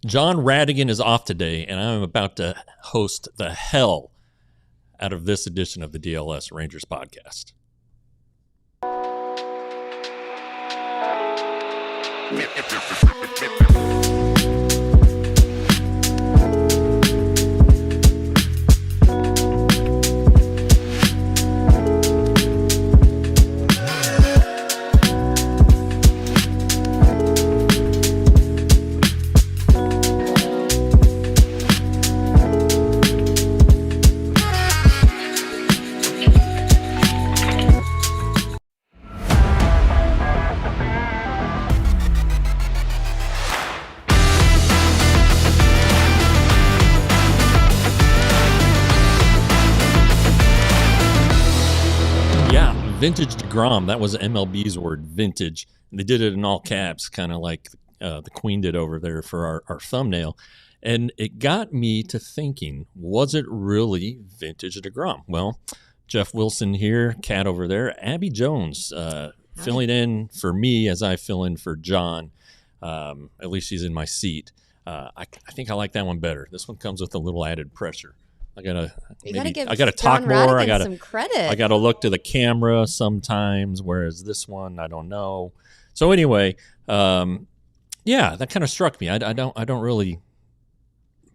John Radigan is off today, and I'm about to host the hell out of this edition of the DLS Rangers podcast. Vintage deGrom, that was MLB's word, vintage. And they did it in all caps, kind of like the Queen did over there for our thumbnail. And it got me to thinking, was it really vintage deGrom? Well, Jeff Wilson here, Cat over there, Abby Jones filling in for me as I fill in for John. At least she's in my seat. I think I like that one better. This one comes with a little added pressure. I gotta talk more. I gotta some credit. I gotta look to the camera sometimes, whereas this one I don't know. So anyway, that kind of struck me. I don't really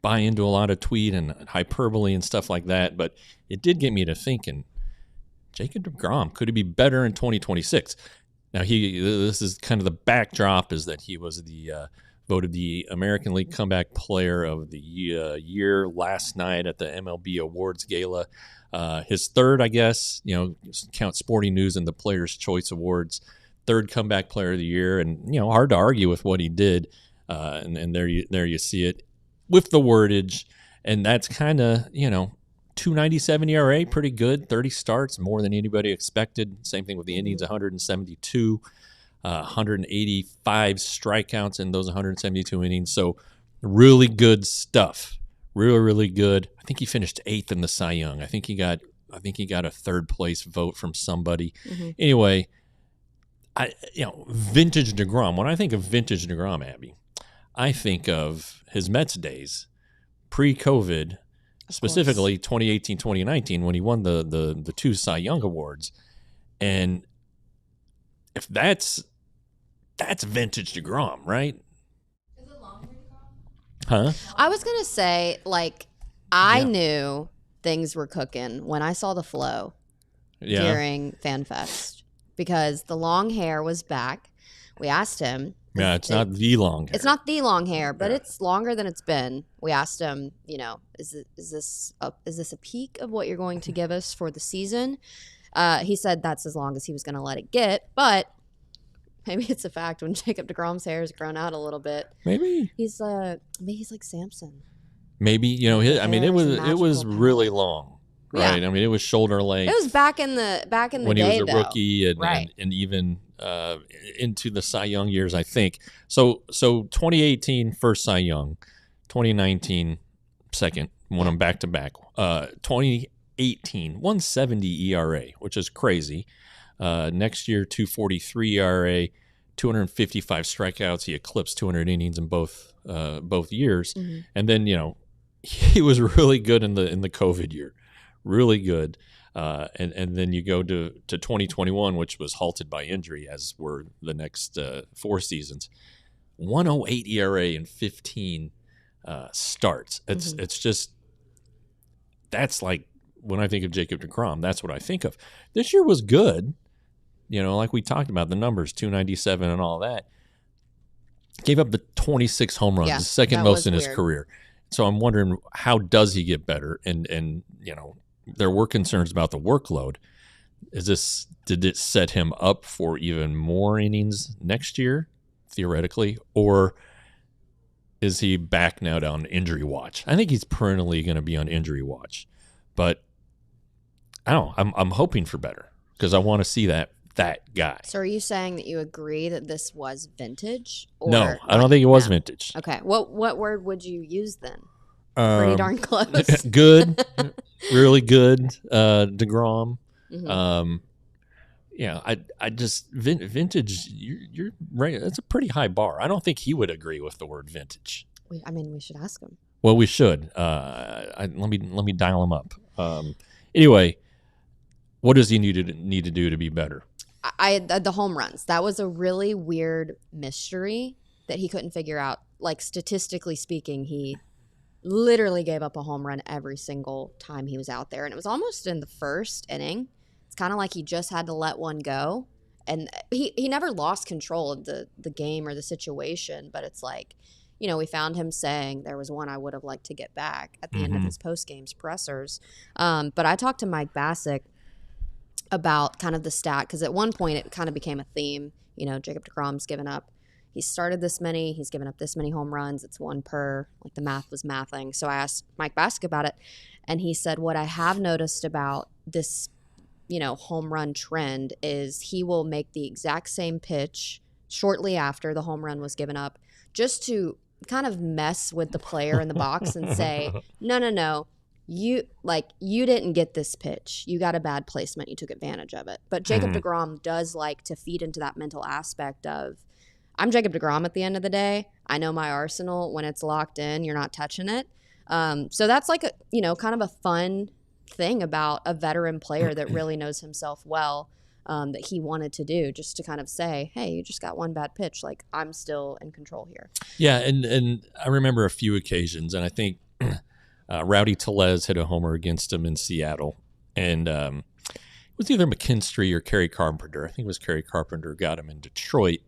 buy into a lot of tweet and hyperbole and stuff like that, but it did get me to thinking. Jacob deGrom, could he be better in 2026? Now this is kind of the backdrop is that he was voted the American League Comeback Player of the Year last night at the MLB Awards Gala. His third, I guess, count Sporting News and the Players' Choice Awards, third Comeback Player of the Year. And, hard to argue with what he did. And there you see it with the wordage. And that's kind of, 2.97 ERA, pretty good. 30 starts, more than anybody expected. Same thing with the Indians, 172. 185 strikeouts in those 172 innings. So really good stuff. Really, really good. I think he finished 8th in the Cy Young. I think he got a third place vote from somebody. Mm-hmm. Anyway, vintage deGrom. When I think of vintage deGrom, Abby, I think of his Mets days, pre-COVID, specifically 2018, 2019, when he won the two Cy Young awards. And if that's vintage deGrom, right? Is it longer deGrom? Huh? I was going to say, I knew things were cooking when I saw the flow during FanFest because the long hair was back. We asked him. Yeah, it's not the long hair. It's not the long hair, but it's longer than it's been. We asked him, is this a peak of what you're going to give us for the season? He said that's as long as he was going to let it get, but maybe it's a fact when Jacob deGrom's hair has grown out a little bit. Maybe he's like Samson. Maybe it was really long, right? Yeah. I mean, it was shoulder length. It was back in the when day, he was a rookie and even into the Cy Young years, I think. So 2018 first Cy Young, 2019 second, won them back to back. 2018 170 ERA, which is crazy. Next year, 243 ERA, 255 strikeouts. He eclipsed 200 innings in both years. Mm-hmm. And then, he was really good in the COVID year, really good. And then you go to 2021, which was halted by injury, as were the next 4 seasons. 108 ERA in 15 starts. It's just, that's like, when I think of Jacob deGrom, that's what I think of. This year was good. Like we talked about, the numbers, 297 and all that. Gave up the 26 home runs, the second most in his career. So I'm wondering, how does he get better? And there were concerns about the workload. Did it set him up for even more innings next year, theoretically? Or is he back now on injury watch? I think he's perennially going to be on injury watch. But I don't know. I'm hoping for better because I want to see that guy. So are you saying that you agree that this was vintage? Or no, I don't think it was vintage. Okay. What word would you use then? Pretty darn close. Good. Really good. deGrom. Mm-hmm. I just vintage. You're right. That's a pretty high bar. I don't think he would agree with the word vintage. We should ask him. Well, we should. Let me dial him up. Anyway, what does he need to do to be better? The home runs. That was a really weird mystery that he couldn't figure out. Like, statistically speaking, he literally gave up a home run every single time he was out there. And it was almost in the first inning. It's kind of like he just had to let one go. And he never lost control of the game or the situation. But it's like, we found him saying there was one I would have liked to get back at the end of his post-games pressers. But I talked to Mike Bassick about kind of the stat, because at one point it kind of became a theme. Jacob deGrom's given up. He started this many. He's given up this many home runs. It's one per. Like, the math was mathing. So I asked Mike Bassick about it, and he said, what I have noticed about this, home run trend is he will make the exact same pitch shortly after the home run was given up, just to kind of mess with the player in the box and say, no. You didn't get this pitch. You got a bad placement. You took advantage of it. But Jacob deGrom does like to feed into that mental aspect of, I'm Jacob deGrom at the end of the day. I know my arsenal. When it's locked in, you're not touching it. So that's like kind of a fun thing about a veteran player that really knows himself well, that he wanted to do, just to kind of say, hey, you just got one bad pitch. Like, I'm still in control here. Yeah, and I remember a few occasions, and I think Rowdy Tellez hit a homer against him in Seattle, and it was either McKinstry or Kerry Carpenter. I think it was Kerry Carpenter got him in Detroit,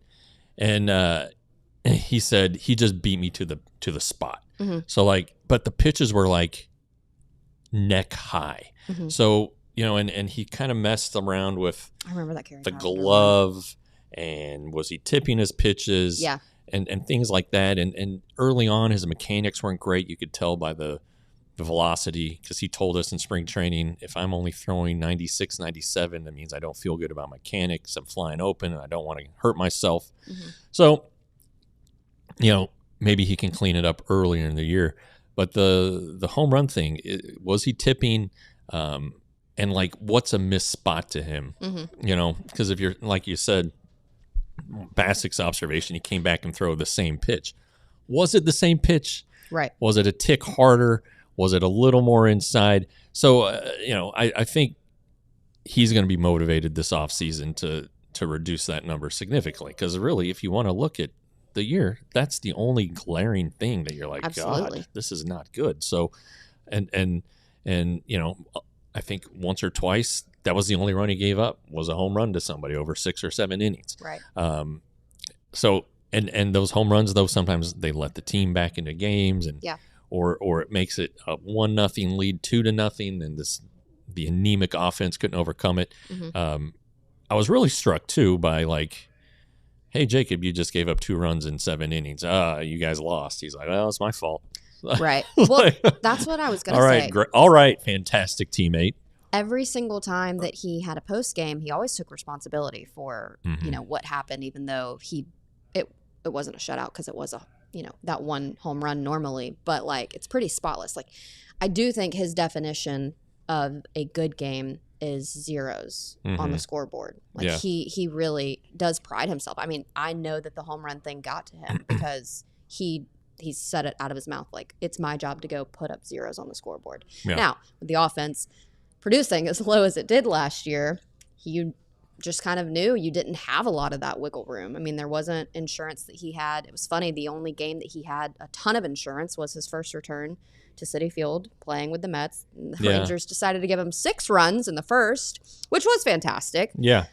and he said he just beat me to the spot. So but the pitches were like neck high. So and he kind of messed around with I remember that Kerry the Carpenter glove, and was he tipping his pitches? Yeah. And things like that. And early on, his mechanics weren't great. You could tell by the velocity, because he told us in spring training, if I'm only throwing 96, 97, that means I don't feel good about mechanics. I'm flying open, and I don't want to hurt myself. So, maybe he can clean it up earlier in the year. But the home run thing, was he tipping? And what's a missed spot to him? Because if you're, like you said, Bassick's observation, he came back and throw the same pitch. Was it the same pitch? Right. Was it a tick harder? Was it a little more inside? So, I think he's going to be motivated this offseason to reduce that number significantly. Because really, if you want to look at the year, that's the only glaring thing that you're like, absolutely, God, this is not good. So, and I think once or twice, that was the only run he gave up, was a home run to somebody over 6 or 7 innings. Right. So, and those home runs, though, sometimes they let the team back into games, and or it makes it a 1-0 lead, 2-0, and the anemic offense couldn't overcome it. I was really struck too by hey, Jacob, you just gave up 2 runs in 7 innings. You guys lost. He's like, well, it's my fault. Right. Well, that's what I was going to say. All right, fantastic teammate. Every single time that he had a post game, he always took responsibility for what happened, even though it wasn't a shutout, because it was that one home run normally, but it's pretty spotless. I do think his definition of a good game is zeros on the scoreboard. He really does pride himself. I mean, I know that the home run thing got to him because he said it out of his mouth. It's my job to go put up zeros on the scoreboard. Yeah. Now, with the offense producing as low as it did last year, you just kind of knew you didn't have a lot of that wiggle room. I mean, there wasn't insurance that he had. It was funny. The only game that he had a ton of insurance was his first return to Citi Field playing with the Mets. And the Rangers decided to give him 6 runs in the first, which was fantastic. Yeah.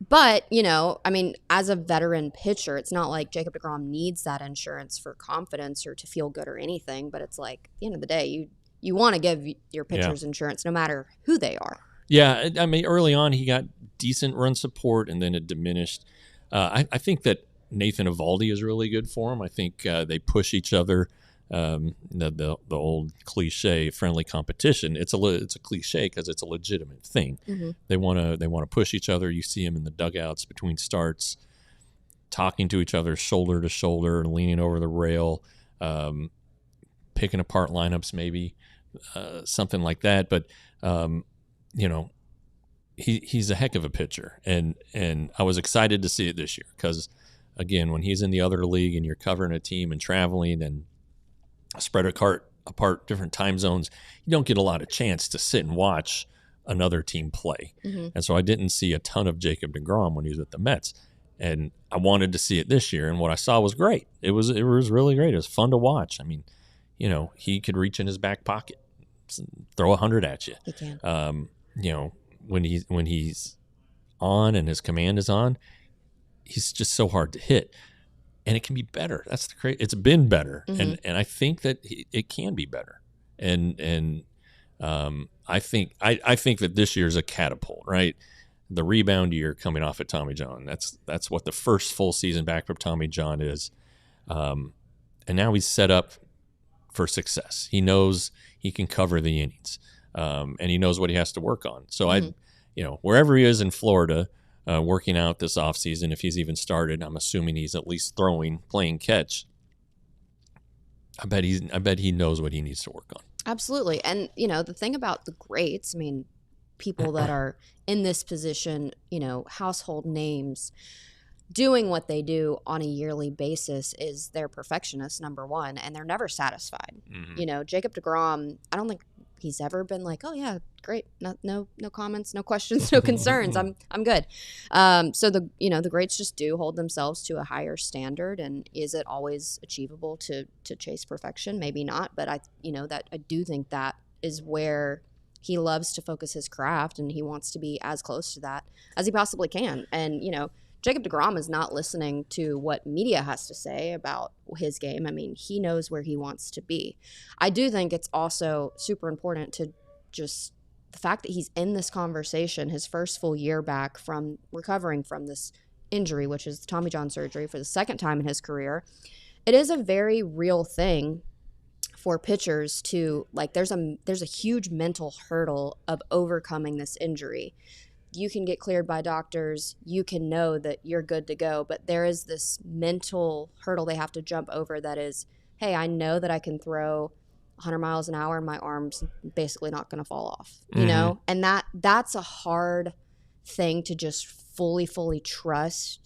But, I mean, as a veteran pitcher, it's not like Jacob deGrom needs that insurance for confidence or to feel good or anything. But it's at the end of the day, you want to give your pitchers insurance no matter who they are. Yeah, I mean, early on he got decent run support, and then it diminished. I think that Nathan Eovaldi is really good for him. I think they push each other. The old cliche, friendly competition. It's a cliche because it's a legitimate thing. They want to push each other. You see them in the dugouts between starts, talking to each other shoulder to shoulder, leaning over the rail, picking apart lineups, maybe something like that. But he's a heck of a pitcher, and I was excited to see it this year because again, when he's in the other league and you're covering a team and traveling and spread apart different time zones, you don't get a lot of chance to sit and watch another team play. And so I didn't see a ton of Jacob deGrom when he was at the Mets. And I wanted to see it this year, and what I saw was great. It was really great. It was fun to watch. I mean, you know, he could reach in his back pocket, throw 100 at you. He can. You know, when he's on and his command is on, he's just so hard to hit, and it can be better. That's the crazy. It's been better, and I think that it can be better. And I think that this year's a catapult, right? The rebound year coming off at Tommy John. That's what the first full season back from Tommy John is. And now he's set up for success. He knows he can cover the innings, and he knows what he has to work on. So you know, wherever he is in Florida, working out this offseason, if he's even started, I'm assuming he's at least playing catch. I bet he knows what he needs to work on. Absolutely. And, you know, the thing about the greats, I mean, people that are in this position, you know, household names, doing what they do on a yearly basis is they're perfectionists, number one, and they're never satisfied. You know, Jacob deGrom, I don't think he's ever been like, oh yeah, great, no comments, no questions, no concerns, I'm good. So the greats just do hold themselves to a higher standard, and is it always achievable to chase perfection? Maybe not, but I do think that is where he loves to focus his craft, and he wants to be as close to that as he possibly can. And, you know, Jacob deGrom is not listening to what media has to say about his game. I mean, he knows where he wants to be. I do think it's also super important to just the fact that he's in this conversation, his first full year back from recovering from this injury, which is Tommy John surgery for the second time in his career. It is a very real thing for pitchers to, like, there's a huge mental hurdle of overcoming this injury. You can get cleared by doctors, you can know that you're good to go, but there is this mental hurdle they have to jump over that is, hey, I know that I can throw 100 miles an hour and my arm's basically not going to fall off, you know? And that's a hard thing to just fully trust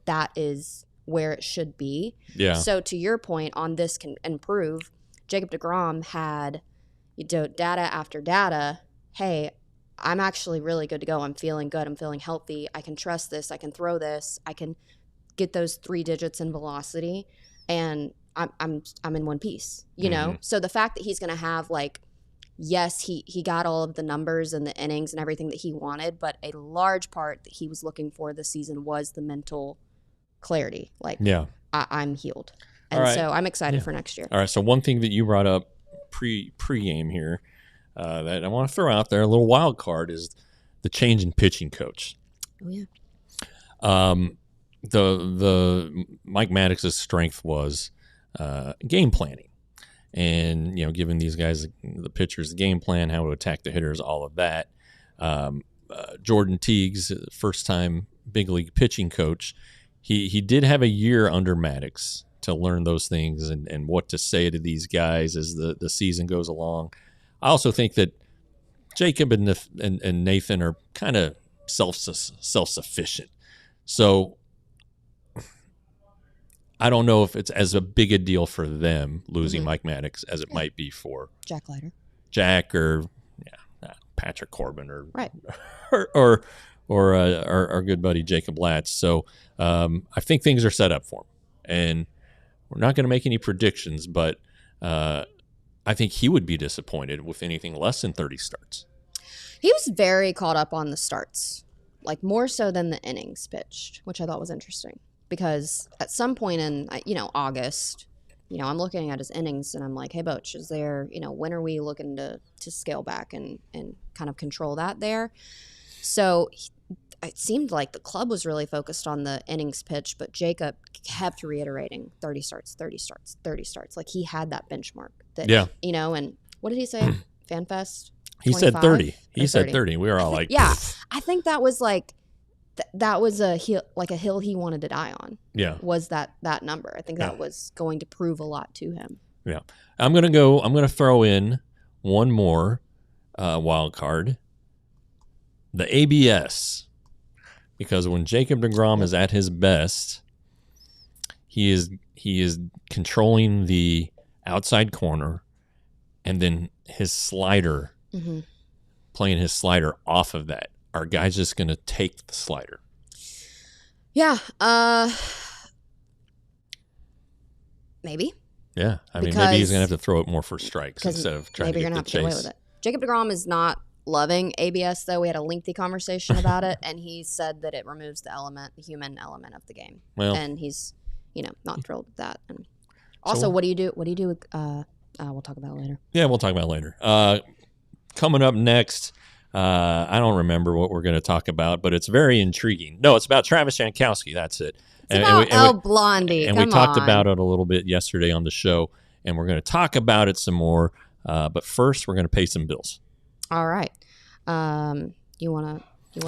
that is where it should be. Yeah. So to your point on this can improve, Jacob deGrom had data after data. Hey, I'm actually really good to go. I'm feeling good. I'm feeling healthy. I can trust this. I can throw this. I can get those 3 digits in velocity, and I'm in one piece, you know? So the fact that he's going to have, like, yes, he got all of the numbers and the innings and everything that he wanted, but a large part that he was looking for this season was the mental clarity. Like, I'm healed. And so I'm excited for next year. All right. So one thing that you brought up pre-game here that I want to throw out there, a little wild card, is the change in pitching coach. Oh yeah. The Mike Maddox's strength was game planning, and giving these guys, the pitchers, the game plan, how to attack the hitters, all of that. Jordan Tiegs, first time big league pitching coach, he did have a year under Maddox to learn those things and what to say to these guys as the season goes along. I also think that Jacob and Nathan are kind of self-sufficient. So I don't know if it's as a big a deal for them losing Mike Maddox as it might be for Jack or Patrick Corbin or our good buddy Jacob Latz. So I think things are set up for him, and we're not going to make any predictions, but I think he would be disappointed with anything less than 30 starts. He was very caught up on the starts, like more so than the innings pitched, which I thought was interesting, because at some point in August, I'm looking at his innings and I'm like, hey, Boach, is there, when are we looking to scale back and kind of control that there? So it seemed like the club was really focused on the innings pitch, but Jacob kept reiterating 30 starts, 30 starts, 30 starts. Like he had that benchmark that, and what did he say? FanFest? He said 30. He said 30. We were all like, yeah, I think that was like, that was a hill he wanted to die on. Yeah. Was that number. I think that was going to prove a lot to him. Yeah. I'm going to throw in one more wild card. The ABS. Because when Jacob deGrom is at his best, he is controlling the outside corner, and then his slider, playing his slider off of that. Are guys just going to take the slider? Yeah. Maybe. Yeah. I mean, maybe he's going to have to throw it more for strikes instead of trying to get the chase. Maybe you're going to have to get away with it. Jacob deGrom is not loving ABS, though. We had a lengthy conversation about it, and he said that it removes the human element of the game. Well, and he's, not thrilled with that. And also, what do you do? What do you do with? We'll talk about it later. Yeah, we'll talk about it later. Coming up next, I don't remember what we're going to talk about, but it's very intriguing. No, it's about Travis Jankowski. That's it. It's about Blondie. And we talked about it a little bit yesterday on the show, and we're going to talk about it some more. But first, we're going to pay some bills. All right. You wanna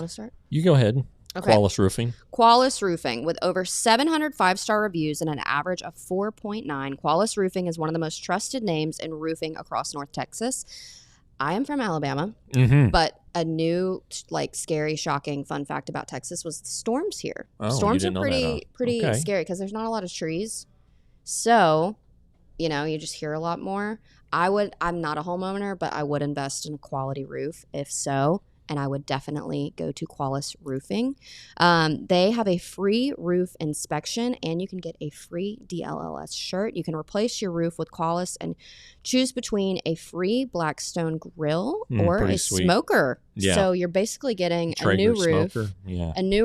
start? You go ahead. Okay. Qualis Roofing. Qualis Roofing. With over 700 five-star reviews and an average of 4.9, Qualis Roofing is one of the most trusted names in roofing across North Texas. I am from Alabama, but a new, scary, shocking fun fact about Texas was the storms here. Oh, storms are pretty scary because there's not a lot of trees. So, you just hear a lot more. I'm not a homeowner, but I would invest in a quality roof if so. And I would definitely go to Qualis Roofing. They have a free roof inspection, and you can get a free DLLS shirt. You can replace your roof with Qualis and choose between a free Blackstone grill or a smoker. Yeah. So you're basically getting a new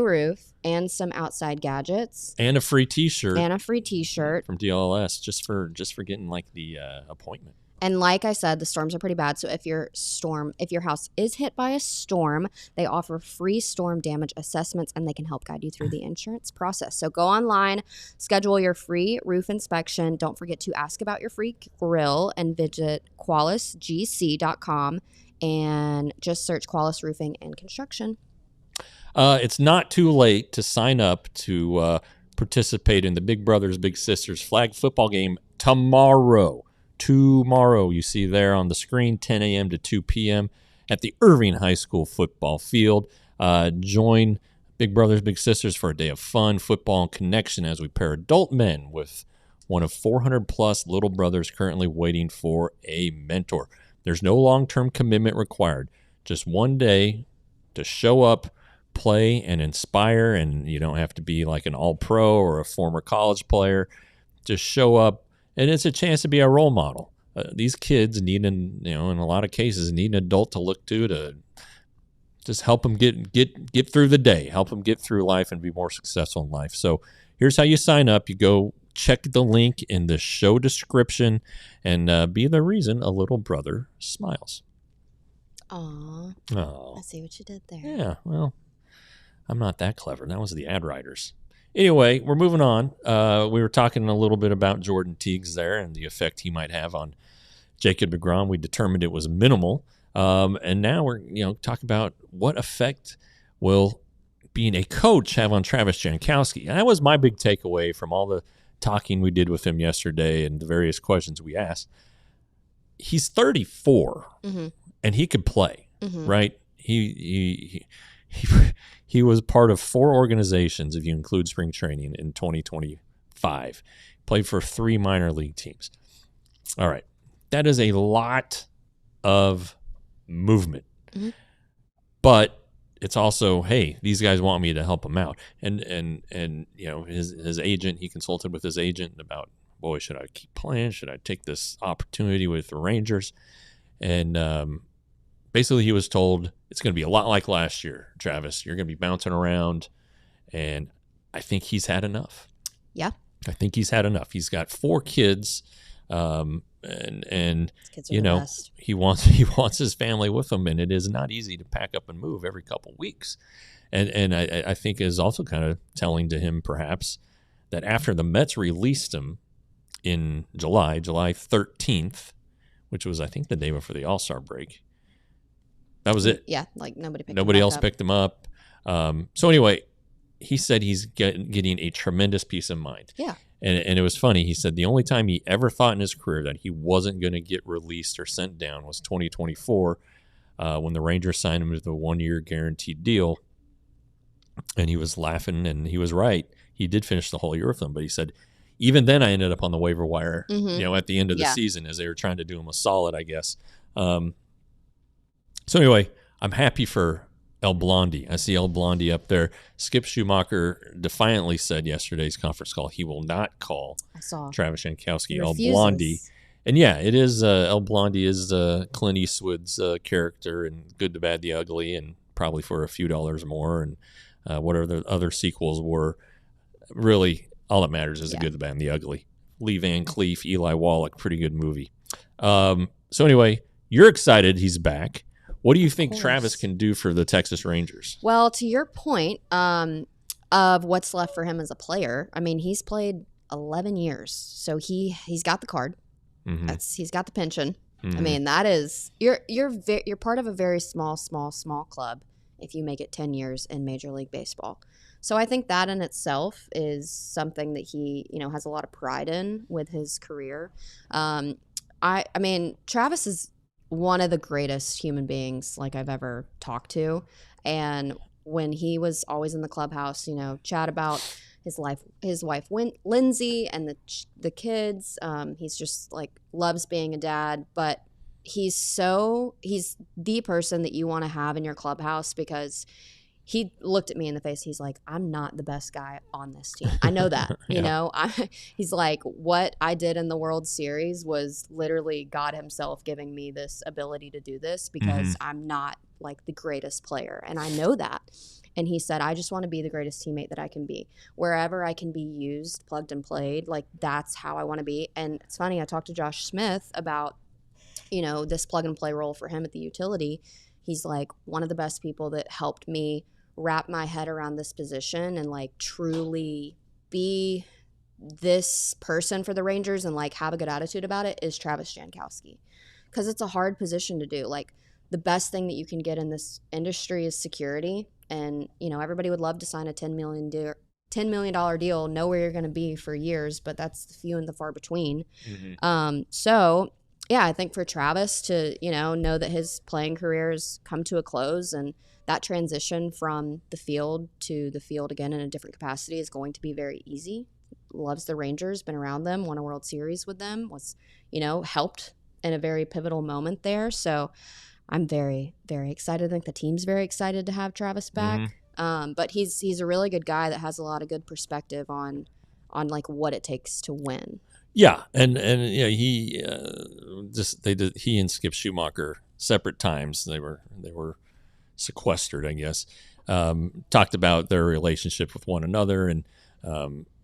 roof, and some outside gadgets, and a free T-shirt, from DLLS just for getting the appointment. And like I said, the storms are pretty bad. So if your house is hit by a storm, they offer free storm damage assessments, and they can help guide you through the insurance process. So go online, schedule your free roof inspection. Don't forget to ask about your free grill and visit QualisGC.com and just search Qualis Roofing and Construction. It's not too late to sign up to participate in the Big Brothers Big Sisters flag football game tomorrow. You see there on the screen, 10 a.m. to 2 p.m. at the Irving High School football field. Join Big Brothers Big Sisters for a day of fun, football, and connection as we pair adult men with one of 400-plus little brothers currently waiting for a mentor. There's no long-term commitment required. Just one day to show up, play, and inspire, and you don't have to be like an all-pro or a former college player. Just show up. And it's a chance to be a role model. These kids need, in a lot of cases, need an adult to look to just help them get through the day, help them get through life and be more successful in life. So here's how you sign up. You go check the link in the show description and be the reason a little brother smiles. Aww. I see what you did there. Yeah, well, I'm not that clever. That was the ad writers. Anyway, we're moving on. We were talking a little bit about Jordan Tiegs there and the effect he might have on Jacob deGrom. We determined it was minimal. And now we're talking about what effect will being a coach have on Travis Jankowski. And that was my big takeaway from all the talking we did with him yesterday and the various questions we asked. He's 34, and he could play, right? He was part of 4 organizations, if you include spring training, in 2025. Played for 3 minor league teams. All right. That is a lot of movement. But it's also, hey, these guys want me to help them out. And his agent, he consulted with his agent about, boy, should I keep playing? Should I take this opportunity with the Rangers? And basically, he was told it's going to be a lot like last year, Travis. You're going to be bouncing around, and I think he's had enough. Yeah. I think he's had enough. He's got 4 kids, and kids are he wants his family with him, and it is not easy to pack up and move every couple weeks. And I think it is also kind of telling to him, perhaps, that after the Mets released him in July 13th, which was, I think, the day before the All-Star break. That was it. Yeah, nobody picked him up. So anyway, he said he's getting a tremendous peace of mind. Yeah. And it was funny. He said the only time he ever thought in his career that he wasn't going to get released or sent down was 2024 when the Rangers signed him to the 1-year guaranteed deal. And he was laughing, and he was right. He did finish the whole year with them. But he said, even then, I ended up on the waiver wire, at the end of the Yeah. season as they were trying to do him a solid, I guess. So anyway, I'm happy for El Blondie. I see El Blondie up there. Skip Schumacher defiantly said yesterday's conference call he will not call Travis Jankowski El Blondie. And yeah, it is El Blondie is Clint Eastwood's character in Good, the Bad, the Ugly, and probably for a few dollars more, and whatever the other sequels were. Really, all that matters is the Good, the Bad, and the Ugly. Lee Van Cleef, Eli Wallach, pretty good movie. So anyway, you're excited he's back. What do you think Travis can do for the Texas Rangers? Well, to your point of what's left for him as a player, I mean, he's played 11 years, so he's got the card. He's got the pension. I mean, that is you're part of a very small club if you make it 10 years in Major League Baseball. So I think that in itself is something that he has a lot of pride in with his career. I mean, Travis is one of the greatest human beings like I've ever talked to, and when he was always in the clubhouse, chat about his wife Lindsay and the kids. He's just like loves being a dad, but he's the person that you want to have in your clubhouse because he looked at me in the face. He's like, I'm not the best guy on this team. I know that, he's like, what I did in the World Series was literally God himself giving me this ability to do this because I'm not like the greatest player. And I know that. And he said, I just want to be the greatest teammate that I can be. Wherever I can be used, plugged and played, like that's how I want to be. And it's funny, I talked to Josh Smith about, this plug and play role for him at the utility. He's like one of the best people that helped me wrap my head around this position and like truly be this person for the Rangers and like have a good attitude about it is Travis Jankowski. Because it's a hard position to do. Like the best thing that you can get in this industry is security. And, everybody would love to sign a $10 million deal, know where you're going to be for years, but that's the few and the far between. So, yeah, I think for Travis to, know that his playing career has come to a close and that transition from the field to the field again in a different capacity is going to be very easy. Loves the Rangers, been around them, won a World Series with them, was, helped in a very pivotal moment there. So I'm very, very excited. I think the team's very excited to have Travis back. But he's a really good guy that has a lot of good perspective on like what it takes to win. Yeah, and he he and Skip Schumacher separate times. They were sequestered, I guess. Talked about their relationship with one another, and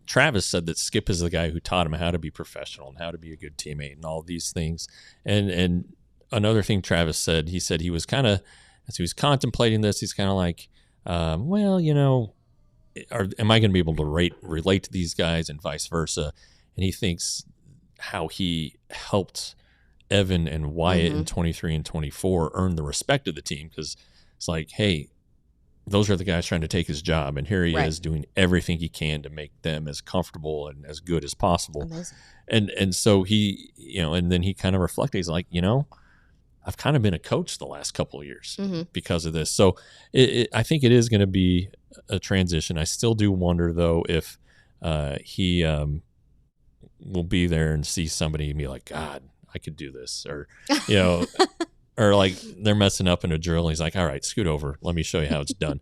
Travis said that Skip is the guy who taught him how to be professional and how to be a good teammate and all these things. And another thing Travis said, he was kind of, as he was contemplating this, he's kind of like, am I going to be able to relate to these guys and vice versa? And he thinks how he helped Evan and Wyatt in 23 and 24 earn the respect of the team, because it's like, hey, those are the guys trying to take his job, and here he is doing everything he can to make them as comfortable and as good as possible. Amazing. And so he, and then he kind of reflected. He's like, I've kind of been a coach the last couple of years because of this. So I think it is going to be a transition. I still do wonder, though, if he will be there and see somebody and be like, God, I could do this. Or, or like they're messing up in a drill and he's like, all right, scoot over. Let me show you how it's done.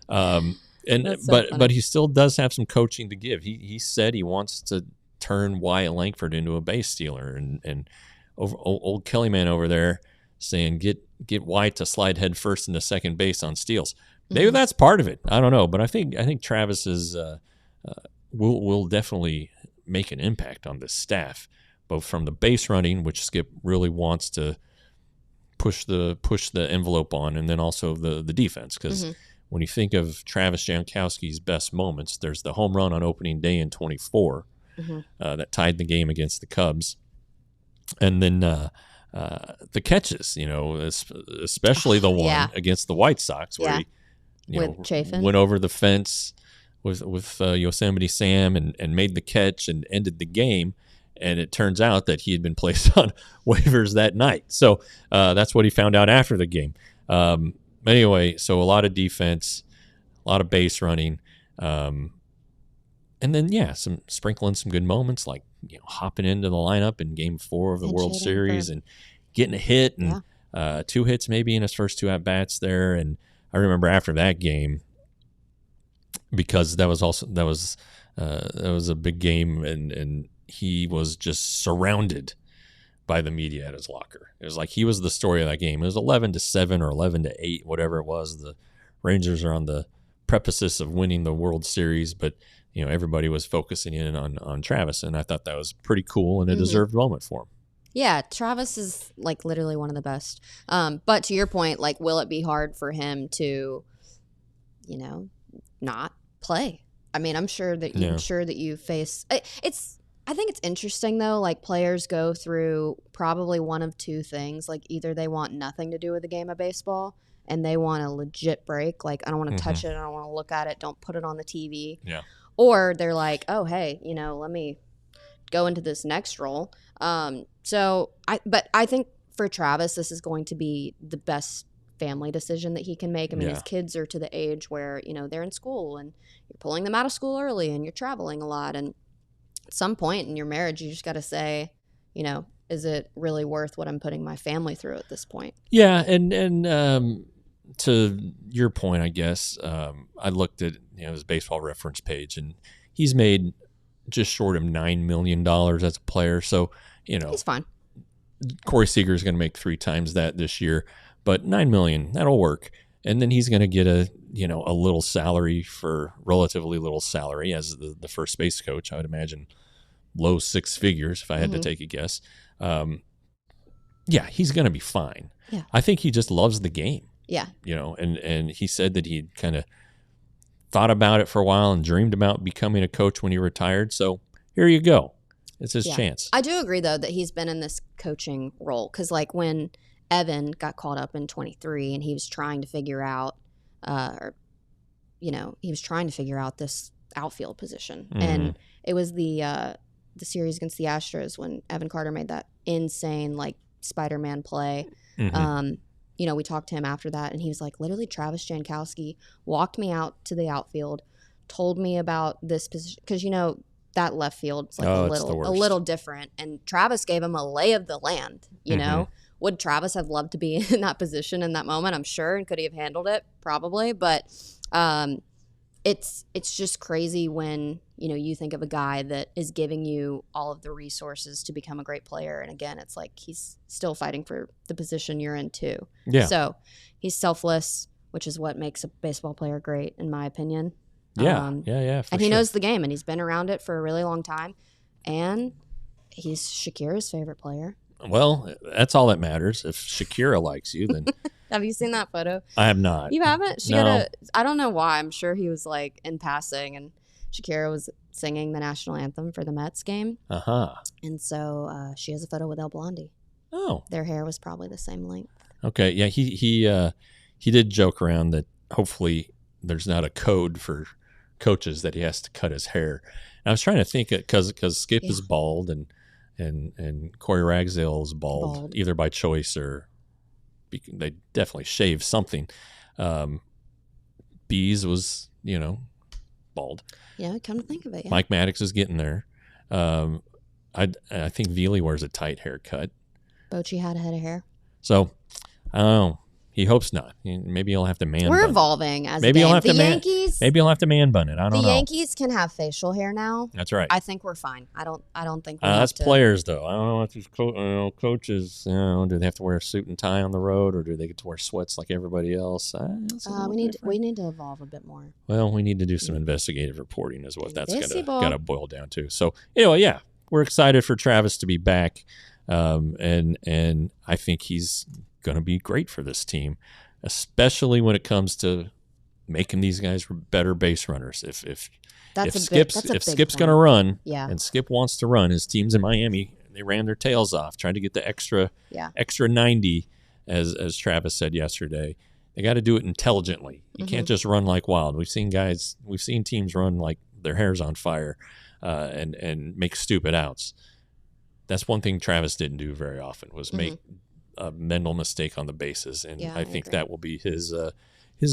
But he still does have some coaching to give. He said he wants to turn Wyatt Langford into a base stealer, and old Kellyman over there saying get Wyatt to slide head first into second base on steals. Maybe that's part of it. I don't know, but I think Travis is will definitely make an impact on this staff, both from the base running, which Skip really wants to push the envelope on, and then also the defense, because when you think of Travis Jankowski's best moments, there's the home run on opening day in 24 that tied the game against the Cubs, and then the catches, especially the one against the White Sox where he went over the fence with Yosemite Sam and made the catch and ended the game. And it turns out that he had been placed on waivers that night. So that's what he found out after the game. Anyway, so a lot of defense, a lot of base running. And then, some sprinkling some good moments, like hopping into the lineup in Game 4 of the World Series and getting a hit and 2 hits maybe in his first 2 at bats there. And I remember after that game, because that was a big game, and he was just surrounded by the media at his locker. It was like he was the story of that game. It was 11-7 or 11-8, whatever it was. The Rangers are on the precipice of winning the World Series, but everybody was focusing in on Travis, and I thought that was pretty cool and a deserved moment for him. Yeah, Travis is like literally one of the best. But to your point, like, will it be hard for him to, not play? I mean, I'm sure that you face it's. I think it's interesting though. Like, players go through probably one of 2 things. Like, either they want nothing to do with the game of baseball and they want a legit break. Like, I don't want to touch it. I don't want to look at it. Don't put it on the TV. Yeah. Or they're like, oh, hey, let me go into this next role. But I think for Travis, this is going to be the best family decision that he can make. I mean, his kids are to the age where, they're in school and you're pulling them out of school early and you're traveling a lot. And at some point in your marriage, you just got to say, is it really worth what I'm putting my family through at this point? Yeah. And to your point, I guess, I looked at his baseball reference page, and he's made just short of $9 million as a player. So, he's fine. Corey Seager is going to make 3 times that this year, but $9 million, that'll work. And then he's going to get a little salary for relatively little salary as the first base coach. I would imagine low 6 figures if I had to take a guess. He's going to be fine. Yeah. I think he just loves the game. Yeah. And he said that he'd kind of thought about it for a while and dreamed about becoming a coach when he retired. So here you go. It's his chance. I do agree, though, that he's been in this coaching role. Because, like, when Evan got called up in 23 and he was trying to figure out, this outfield position. And it was the series against the Astros when Evan Carter made that insane, like, Spider-Man play. We talked to him after that, and he was like, literally, Travis Jankowski walked me out to the outfield, told me about this position, because that left field is like a little different, and Travis gave him a lay of the land. Would Travis have loved to be in that position in that moment? I'm sure, and could he have handled it? Probably, but it's just crazy when you think of a guy that is giving you all of the resources to become a great player, and again, it's like he's still fighting for the position you're in too. Yeah. So he's selfless, which is what makes a baseball player great, in my opinion. Yeah. And he knows the game, and he's been around it for a really long time, and he's Shakira's favorite player. Well, that's all that matters. If Shakira likes you, then Have you seen that photo? I have not. You haven't? No. I don't know why. I'm sure he was like in passing, and Shakira was singing the national anthem for the Mets game. And so she has a photo with El Blondie. Oh. Their hair was probably the same length. Okay. Yeah, he did joke around that hopefully there's not a code for coaches that he has to cut his hair. And I was trying to think, because Skip is bald and Corey Ragsdale is bald, either by choice or they definitely shaved something. Bees was, bald. Yeah, come to think of it. Yeah. Mike Maddox is getting there. I think Veely wears a tight haircut. Bochy had a head of hair. So, I don't know. He hopes not. Maybe he'll have to man. We're bun evolving as maybe a game. He'll have the to Yankees. Maybe he'll have to man bun it. I don't know. The Yankees can have facial hair now. That's right. I think we're fine. I don't think we have that's to. Players though. I don't know if these coaches. Do they have to wear a suit and tie on the road, or do they get to wear sweats like everybody else? We need to evolve a bit more. Well, we need to do some investigative reporting, is what that's gotta boil down to. So anyway, yeah, we're excited for Travis to be back, and I think he's going to be great for this team, especially when it comes to making these guys better base runners. If Skip's going to run, and Skip wants to run, his teams in Miami, they ran their tails off trying to get the extra 90, as Travis said yesterday. They got to do it intelligently. You can't just run like wild. We've seen teams run like their hair's on fire, and make stupid outs. That's one thing Travis didn't do very often, was make a mental mistake on the bases, and I think that will be his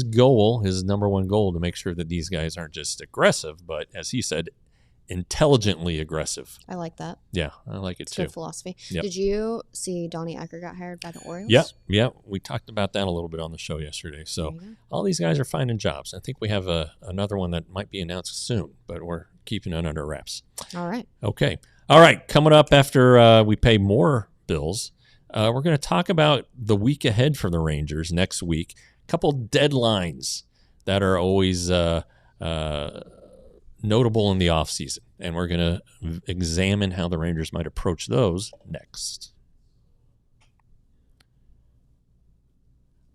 goal, his number one goal, to make sure that these guys aren't just aggressive, but as he said, intelligently aggressive. I like that. Yeah, I like it It's too. good philosophy. Yep. Did you see Donnie Ecker got hired by the Orioles? Yep. We talked about that a little bit on the show yesterday. So all these guys are finding jobs. I think we have another one that might be announced soon, but we're keeping it under wraps. All right. Okay. All right. Coming up after we pay more bills, we're going to talk about the week ahead for the Rangers next week. A couple deadlines that are always notable in the offseason, and we're going to examine how the Rangers might approach those next.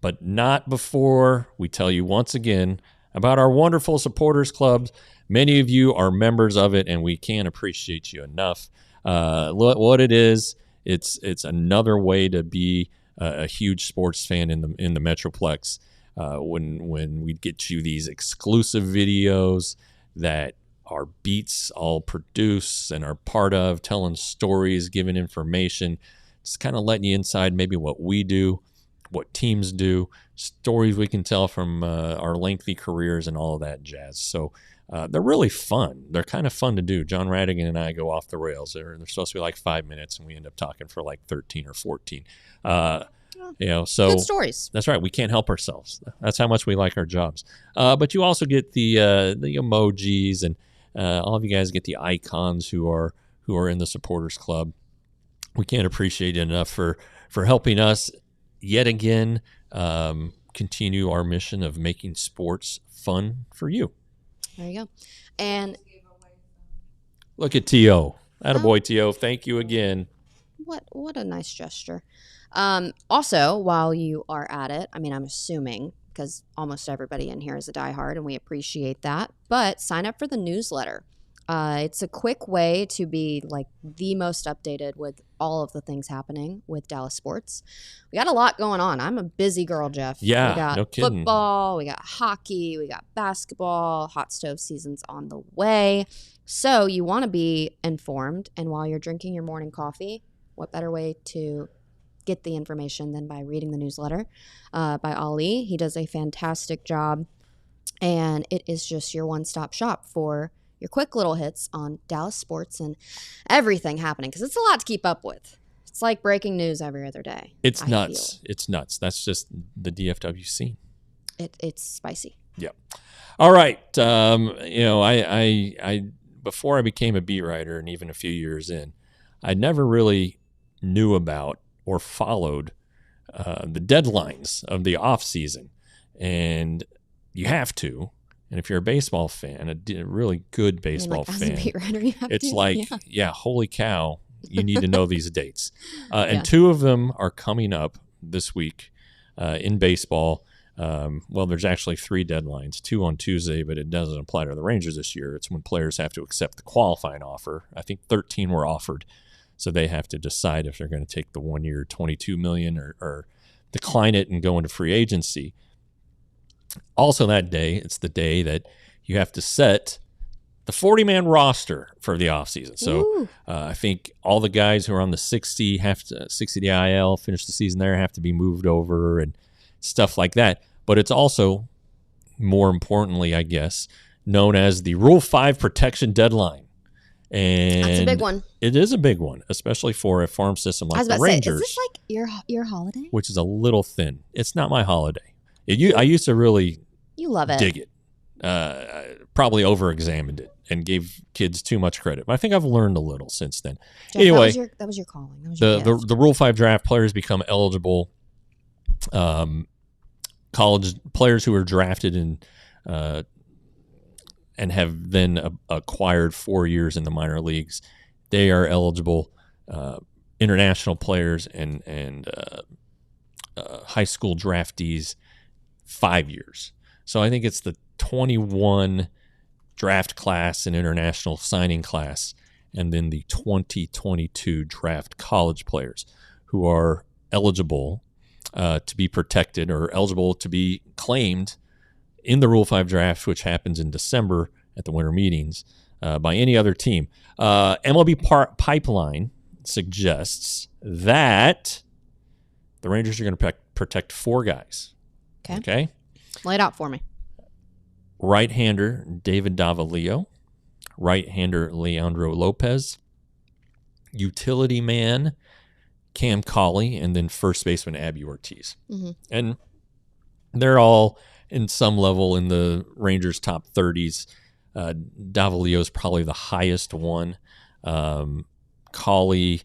But not before we tell you once again about our wonderful supporters clubs. Many of you are members of it, and we can't appreciate you enough. What it is, it's another way to be a huge sports fan in the Metroplex. When we get you these exclusive videos that our beats all produce and are part of, telling stories, giving information, just kind of letting you inside maybe what we do, what teams do, stories we can tell from our lengthy careers and all of that jazz. So they're really fun. They're kind of fun to do. John Radigan and I go off the rails. They're supposed to be like 5 minutes, and we end up talking for like 13 or 14. So good stories. That's right. We can't help ourselves. That's how much we like our jobs. But you also get the emojis, and all of you guys get the icons who are in the supporters club. We can't appreciate it enough for helping us yet again continue our mission of making sports fun for you. There you go. And look at T.O. Attaboy, T.O. Thank you again. What a nice gesture. Also, while you are at it, I mean, I'm assuming, because almost everybody in here is a diehard, and we appreciate that, but sign up for the newsletter. It's a quick way to be like the most updated with all of the things happening with Dallas sports. We got a lot going on. I'm a busy girl, Jeff. Yeah, we got no kidding. Football, we got hockey, we got basketball, hot stove season's on the way. So you want to be informed, and while you're drinking your morning coffee, what better way to get the information than by reading the newsletter by Ali. He does a fantastic job, and it is just your one-stop shop for your quick little hits on Dallas sports and everything happening, because it's a lot to keep up with. It's like breaking news every other day. It's nuts. It's nuts. That's just the DFW scene. It's spicy. Yep. All right. I before I became a beat writer, and even a few years in, I never really knew about or followed the deadlines of the off season, and you have to. And if you're a baseball fan, a really good baseball fan, as a beat writer, you have it's to. like, holy cow, you need to know these dates. And two of them are coming up this week in baseball. Well, there's actually 3 deadlines, 2 on Tuesday, but it doesn't apply to the Rangers this year. It's when players have to accept the qualifying offer. I think 13 were offered, so they have to decide if they're going to take the 1 year, $22 million, or decline it and go into free agency. Also that day, it's the day that you have to set the 40-man roster for the offseason. So I think all the guys who are on the 60 the IL, finish the season there, have to be moved over and stuff like that. But it's also, more importantly, I guess, known as the Rule 5 protection deadline. And that's a big one. It is a big one, especially for a farm system like the Rangers. I was about to say, is this like your holiday? Which is a little thin. It's not my holiday. I used to really dig it. Probably over-examined it and gave kids too much credit. But I think I've learned a little since then. Jeff, anyway, that was your calling. That was your gift. The Rule 5 draft players become eligible. College players who are drafted in and have then acquired 4 years in the minor leagues, they are eligible. International players and high school draftees, 5 years. So I think it's the 21 draft class and international signing class, and then the 2022 draft college players who are eligible to be protected or eligible to be claimed in the Rule 5 draft, which happens in December at the winter meetings by any other team. MLB Pipeline suggests that the Rangers are going to protect 4 guys. Okay? Lay it out for me. Right-hander David Davalillo, right-hander Leandro Lopez, utility man Cam Colley, and then first baseman Abby Ortiz. Mm-hmm. And they're all in some level in the Rangers' top 30s. Davalio's probably the highest one. Colley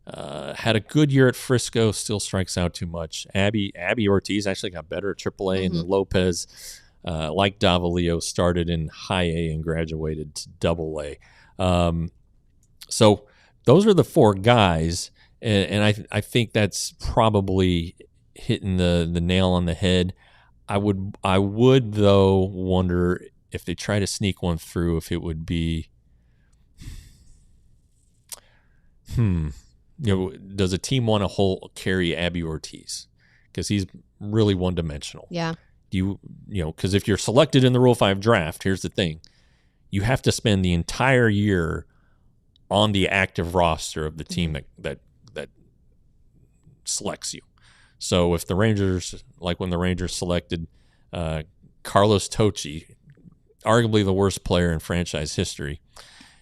had a good year at Frisco, still strikes out too much. Abby Ortiz actually got better at AAA, and then Lopez, like Davalio, started in high A and graduated to AA. So those are the four guys, and I think that's probably hitting the nail on the head. I would though wonder if they try to sneak one through, if it would be, does a team want to carry Abby Ortiz? Because he's really one-dimensional. Yeah. Because if you're selected in the Rule 5 draft, here's the thing. You have to spend the entire year on the active roster of the team that selects you. So if the Rangers, like when the Rangers selected Carlos Tocci, arguably the worst player in franchise history,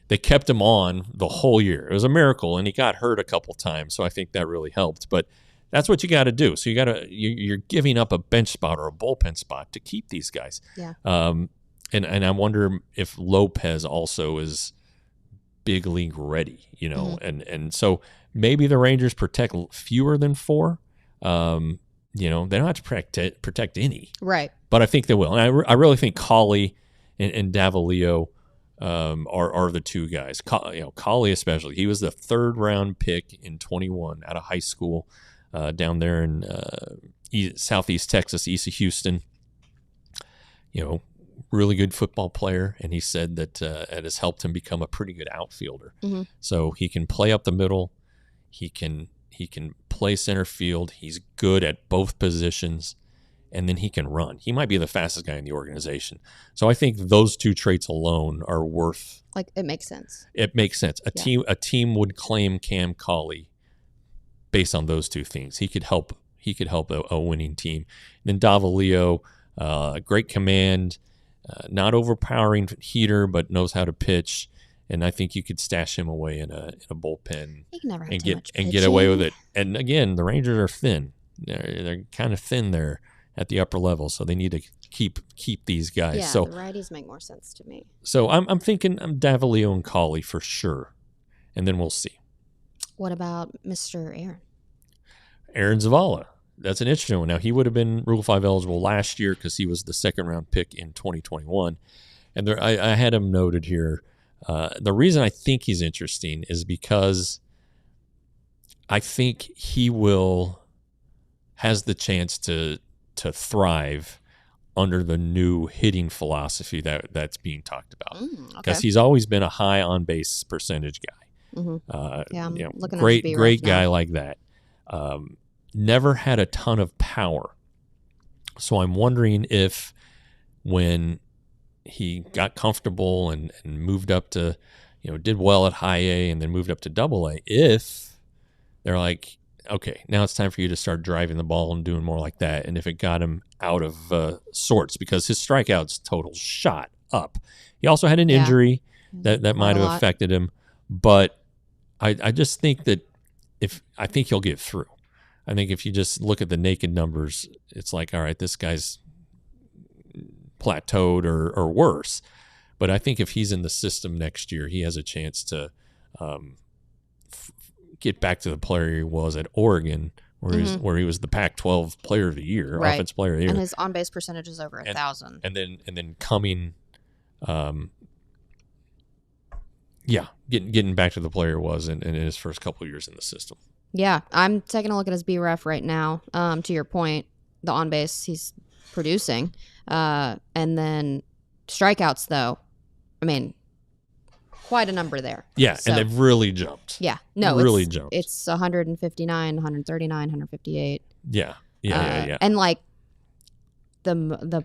they kept him on the whole year. It was a miracle, and he got hurt a couple times, so I think that really helped. But that's what you got to do. So you're giving up a bench spot or a bullpen spot to keep these guys. Yeah. And I wonder if Lopez also is big league ready, and so maybe the Rangers protect fewer than 4. They don't have to protect any. Right. But I think they will. And I really think Colley and Davalio are the two guys. Colley especially. He was the 3rd round pick in 21 out of high school down there in southeast Texas, east of Houston. Really good football player, and he said that it has helped him become a pretty good outfielder. Mm-hmm. So he can play up the middle. He can play center field. He's good at both positions. And then he can run. He might be the fastest guy in the organization. So I think those two traits alone are worth. It makes sense. It makes sense. A team would claim Cam Colley based on those two things. He could help a winning team. And then Davalio, great command, not overpowering heater, but knows how to pitch. And I think you could stash him away in a bullpen. He can never have too much and get away with it. And again, the Rangers are thin. They're kind of thin there at the upper level, so they need to keep these guys. Yeah, so the righties make more sense to me. So I'm thinking Davalio and Colley for sure, and then we'll see. What about Mr. Aaron Zavala? That's an interesting one. Now, he would have been Rule 5 eligible last year because he was the 2nd round pick in 2021, and I had him noted here. The reason I think he's interesting is because I think he has the chance to thrive under the new hitting philosophy that's being talked about. Because he's always been a high on base percentage guy. Mm-hmm. I'm looking great at his guy now. like that. Never had a ton of power. So I'm wondering if when he got comfortable and moved up to, did well at high A and then moved up to AA, if they're like, okay, now it's time for you to start driving the ball and doing more like that. And if it got him out of sorts, because his strikeouts total shot up. He also had an injury that might have affected him. But I just think that I think he'll get through. I think if you just look at the naked numbers, it's like, all right, this guy's plateaued or worse. But I think if he's in the system next year, he has a chance to get back to the player he was at Oregon, where he was the Pac-12 Player of the Year, Offensive Player of the Year, and his on-base percentage is over 1,000. And then coming, getting back to the player he was in his first couple of years in the system. Yeah, I'm taking a look at his BREF right now. To your point, the on-base he's producing, and then strikeouts though, I mean, quite a number there. Yeah, so, and they've really jumped. Yeah, no, really jumped. It's 159, 139, 158. Yeah. And like the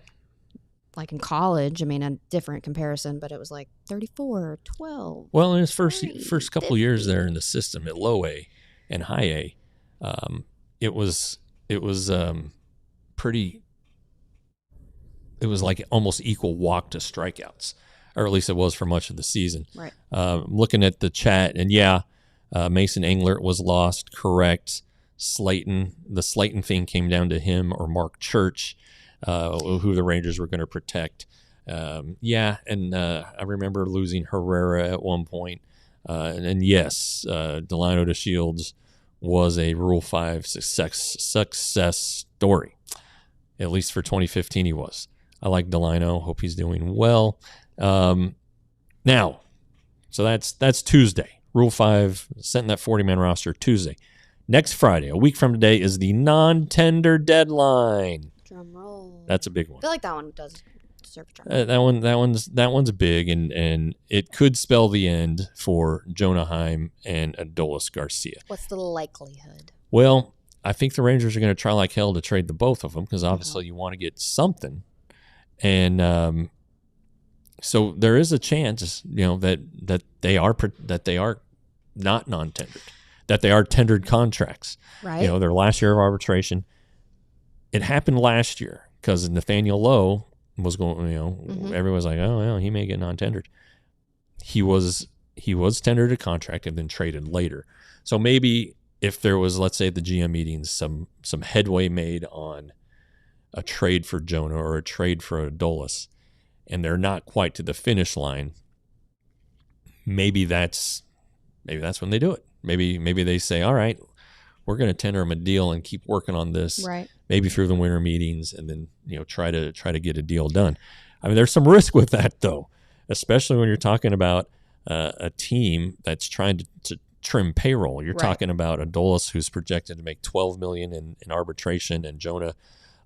like in college, I mean, a different comparison, but it was like 34, 12. Well, in his first couple of years there in the system at low A and high A, it was pretty. It was like almost equal walk to strikeouts. or at least it was for much of the season. Right. Looking at the chat, and Mason Englert was lost, correct. The Slayton thing came down to him or Mark Church, who the Rangers were going to protect. I remember losing Herrera at one point. And yes, Delino DeShields was a Rule 5 success story. At least for 2015 he was. I like Delino. Hope he's doing well. Now, so that's Tuesday. Rule 5, setting that 40-man roster Tuesday. Next Friday, a week from today, is the non-tender deadline. Drum roll. That's a big one. I feel like that one does deserve a drum roll. That one's big, and it could spell the end for Jonah Heim and Adolis Garcia. What's the likelihood? Well, I think the Rangers are going to try like hell to trade the both of them because obviously you want to get something, and so there is a chance, that they are not non-tendered, that they are tendered contracts. Right. Their last year of arbitration. It happened last year because Nathaniel Lowe was going. Everyone's like, oh well, he may get non-tendered. He was tendered a contract and then traded later. So maybe if there was, let's say, at the GM meetings, some headway made on a trade for Jonah or a trade for Adolis, and they're not quite to the finish line, maybe that's when they do it. Maybe they say, all right, we're going to tender him a deal and keep working on this, right? Maybe through the winter meetings, and then try to get a deal done. I mean, there's some risk with that though, especially when you're talking about a team that's trying to trim payroll. You're talking about Adolis, who's projected to make $12 million in arbitration, and Jonah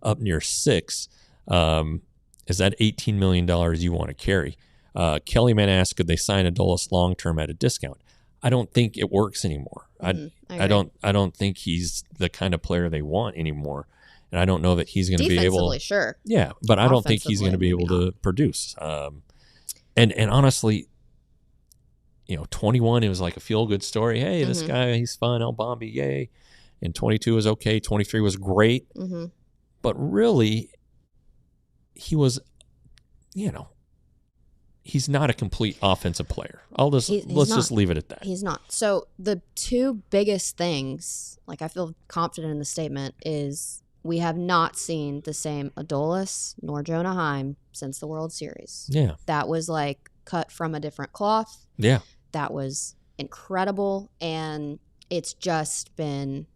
up near $6 million. Is that $18 million you want to carry? Kellyman asked, could they sign Adolis long term at a discount? I don't think it works anymore. I don't think he's the kind of player they want anymore, and I don't know that he's going to be able. Defensively, sure. Yeah, but I don't think he's going to be able to produce. And honestly, 21, it was like a feel good story. Hey, this guy, he's fun. El Bombi, yay. And 22 was okay. 23 was great. But really, he was, he's not a complete offensive player. Let's just leave it at that. He's not. So the two biggest things, like I feel confident in the statement, is we have not seen the same Adolis nor Jonah Heim since the World Series. Yeah. That was like cut from a different cloth. Yeah. That was incredible. And it's just been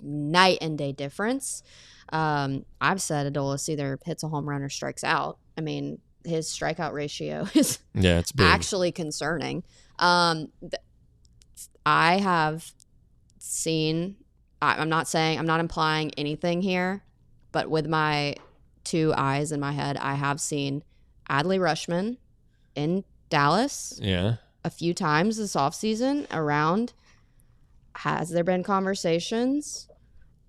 night and day difference. I've said Adolis either hits a home run or strikes out. I mean, his strikeout ratio is it's big. Actually concerning. I have seen, I'm not implying anything here, but with my two eyes in my head, I have seen Adley Rutschman in Dallas a few times this offseason around. Has there been conversations?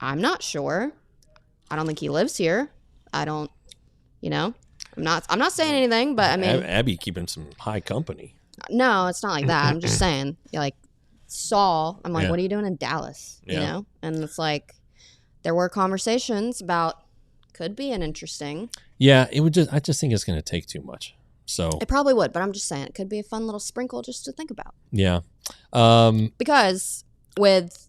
I'm not sure. I don't think he lives here. I don't, I'm not saying anything, but I mean, Abby keeping some high company. No, it's not like that. I'm just saying, like Saul, I'm like, Yeah. what are you doing in Dallas? You know? And it's like, there were conversations about, could be an interesting. Yeah, I just think it's going to take too much. So It probably would, but I'm just saying it could be a fun little sprinkle just to think about. yeah. Because with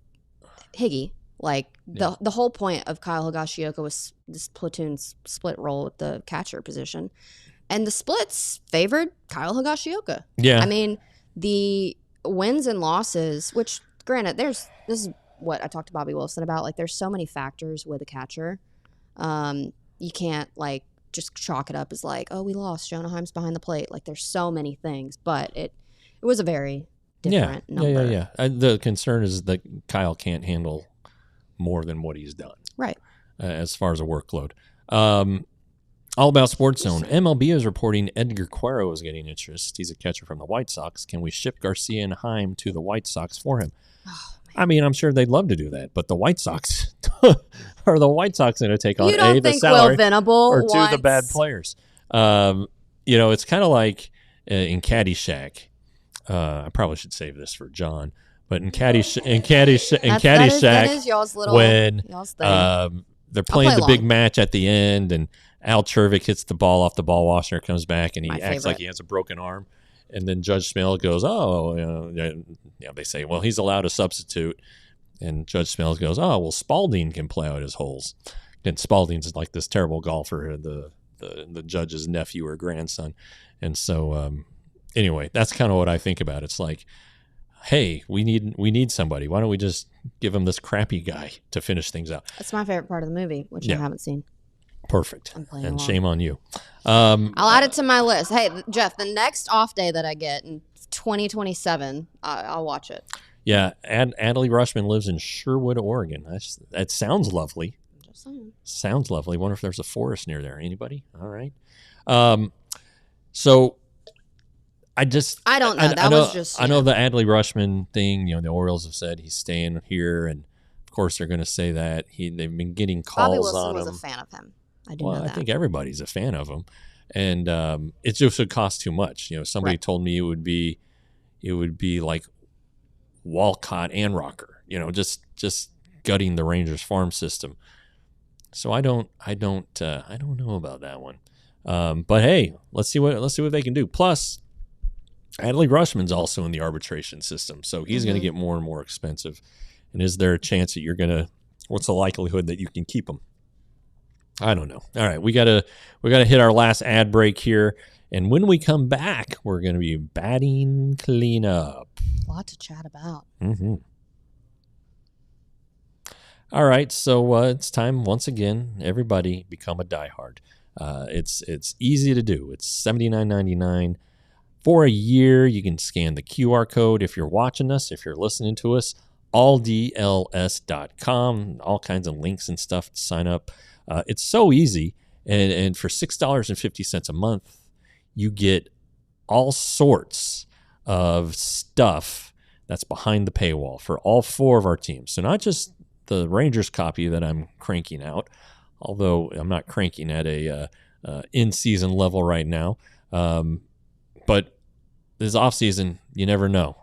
Higgy, like the whole point of Kyle Higashioka was this platoon's split role with the catcher position. And the splits favored Kyle Higashioka. Yeah. I mean, the wins and losses, which granted, this is what I talked to Bobby Wilson about. Like, there's so many factors with a catcher. You can't like just chalk it up as like, oh, we lost. Jonah Heim's behind the plate. Like, there's so many things, but it was a very different number. Yeah. The concern is that Kyle can't handle more than what he's done. Right. As far as a workload. All About Sports Zone. MLB is reporting Edgar Cuero is getting interest. He's a catcher from the White Sox. Can we ship Garcia and Heim to the White Sox for him? Oh, I mean, I'm sure they'd love to do that, but the White Sox are the White Sox going to take on you don't the think salary Will Venable or two wants... the bad players. It's kind of like in Caddyshack. I probably should save this for John, but in Caddyshack, that is y'all's little, when y'all's thing. they're playing the big match at the end, and Al Chervik hits the ball off the ball washer, comes back, and he My acts favorite. like he has a broken arm. And then Judge Smale goes, oh, they say, well, he's allowed a substitute. And Judge Smale goes, oh, well, Spalding can play out his holes. And Spalding's like this terrible golfer, the judge's nephew or grandson. And so, anyway, that's kind of what I think about. It's like, hey, we need somebody. Why don't we just give him this crappy guy to finish things out? That's my favorite part of the movie, which I haven't seen. Perfect. I'm playing And along. shame on you. I'll add it to my list. Hey, Jeff, the next off day that I get in 2027, I'll watch it. Yeah, Adley Rushman lives in Sherwood, Oregon. That sounds lovely. Just saying. Sounds lovely. Wonder if there's a forest near there. Anybody? All right. So I don't know. I know the Adley Rushman thing. The Orioles have said he's staying here, and of course they're going to say that they've been getting calls Bobby Wilson on him. was a fan of him. I do Well, know that. I think everybody's a fan of him, and it just would cost too much. Somebody told me it would be like Walcott and Rocker. Just gutting the Rangers farm system. So I don't know about that one. But hey, let's see what they can do. Plus, Adley Rushman's also in the arbitration system, so he's going to get more and more expensive. And is there a chance that what's the likelihood that you can keep him? I don't know. All right, we gotta hit our last ad break here, and when we come back, we're gonna be batting cleanup. A lot to chat about. Mm-hmm. All right, so it's time once again. Everybody become a diehard. It's easy to do. It's $79.99 for a year. You can scan the QR code if you're watching us, if you're listening to us. ALLDLS.com. All kinds of links and stuff to sign up. It's so easy, and for $6.50 a month, you get all sorts of stuff that's behind the paywall for all 4 of our teams. So not just the Rangers copy that I'm cranking out, although I'm not cranking at a in-season level right now. But this off-season, you never know.